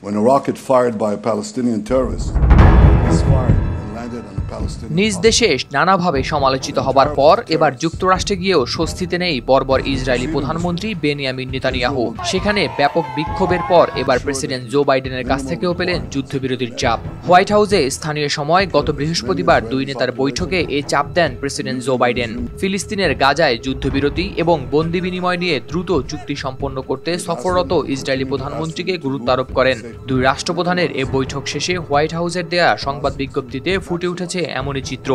When a rocket fired by a Palestinian terrorist is fired and landed on a Palestinian নিজ দেশে নানাভাবে সমালোচিত হবার পর এবার যুক্তরাষ্ট্রে গিয়েও স্বস্তিতে নেই বর্বর ইসরায়েলি প্রধানমন্ত্রী বেনিয়ামিন নেতানিয়াহু। সেখানে ব্যাপক বিক্ষোভের পর এবার প্রেসিডেন্ট জো বাইডেনের কাছ থেকেও পেলেন যুদ্ধবিরতির চাপ। হোয়াইট হাউসে স্থানীয় সময় গত বৃহস্পতিবার দুই নেতার বৈঠকে এই চাপ দেন প্রেসিডেন্ট জো বাইডেন। ফিলিস্তিনের গাজায় যুদ্ধবিরতি এবং বন্দি বিনিময় নিয়ে দ্রুত চুক্তি সম্পন্ন করতে সফররত ইসরায়েলি প্রধানমন্ত্রীকে গুরুত্ব আরোপ করেন। দুই রাষ্ট্রপ্রধানের এ বৈঠক শেষে হোয়াইট হাউসের দেয়া সংবাদ বিজ্ঞপ্তিতে ফুটে উঠেছে এমনই চিত্র।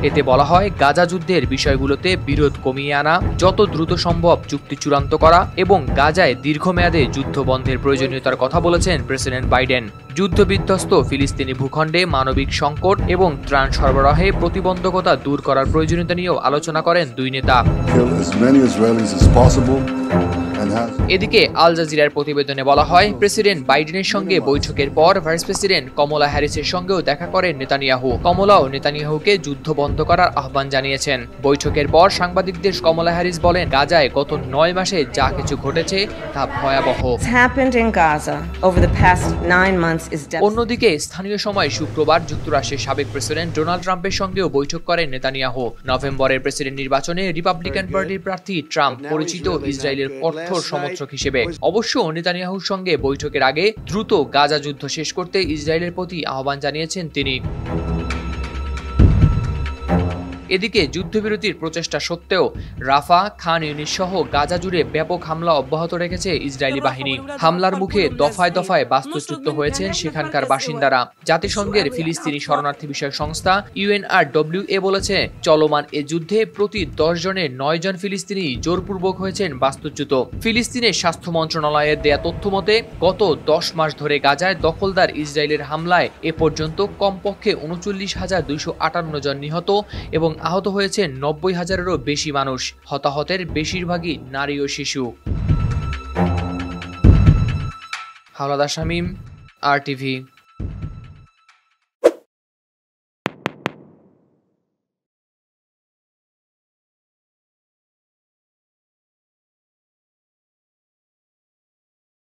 এতে বলা হয়, গাজা যুদ্ধের বিষয়গুলোতে বিরোধ কমিয়ে আনা, যত দ্রুত সম্ভব চুক্তি চূড়ান্ত করা এবং গাজায় দীর্ঘমেয়াদে যুদ্ধ বন্ধের প্রয়োজনীয়তার কথা বলেছেন প্রেসিডেন্ট বাইডেন। যুদ্ধবিধ্বস্ত ফিলিস্তিনি ভূখণ্ডে মানবিক সংকট এবং ত্রাণ সরবরাহে প্রতিবন্ধকতা দূর করার প্রয়োজনীয়তা নিয়েও আলোচনা করেন দুই নেতা। এদিকে আল জাজিরার প্রতিবেদনে বলা হয়, প্রেসিডেন্ট বাইডেনের সঙ্গে বৈঠকের পর ভাইস প্রেসিডেন্ট কমলা হ্যারিসের সঙ্গেও দেখা করেন নেতানিয়াহু। কমলাও নেতানিয়াহুকে যুদ্ধ বন্ধ করার আহ্বান জানিয়েছেন। বৈঠকের পর সাংবাদিকদের কমলা হ্যারিস বলেন, গাজায় গত 9 মাসে যা কিছু ঘটেছে তা ভয়াবহ। অন্যদিকে স্থানীয় সময় শুক্রবার যুক্তরাষ্ট্রের সাবেক প্রেসিডেন্ট ডোনাল্ড ট্রাম্পের সঙ্গেও বৈঠক করেন নেতানিয়াহু। নভেম্বরের প্রেসিডেন্ট নির্বাচনে রিপাবলিকান পার্টির প্রার্থী ট্রাম্প পরিচিত ইসরায়েলের কঠোর সমর্থক হিসেবে। অবশ্য নেতানিয়াহুর সঙ্গে বৈঠকের আগে দ্রুত গাজা যুদ্ধ শেষ করতে ইসরায়েলের প্রতি আহ্বান জানিয়েছেন তিনি। এদিকে যুদ্ধবিরতির প্রচেষ্টা সত্ত্বেও রাফা, খান ইউনিস সহ গাজা জুড়ে ব্যাপক হামলা অব্যাহত রেখেছে ইসরায়েলি বাহিনী। হামলার মুখে দফায় দফায় বাস্তুচ্যুত হয়েছেন সেখানকার বাসিন্দারা। জাতিসংঘের ফিলিস্তিনি শরণার্থী বিষয়ক সংস্থা UNRWA বলেছে, চলমান এ যুদ্ধে প্রতি 10 জনের 9 জন ফিলিস্তিনি জোরপূর্বক হয়েছেন বাস্তুচ্যুত। ফিলিস্তিনের স্বাস্থ্য মন্ত্রণালয়ের দেয়া তথ্য মতে গত 10 মাস ধরে গাজায় দখলদার ইসরায়েলের হামলায় এ পর্যন্ত কমপক্ষে 39,258 জন নিহত এবং আহত হয়েছে 90,000-এরও বেশি মানুষ। হতাহতের বেশিরভাগই নারী ও শিশু। হাওলাদার শামীম, RTV।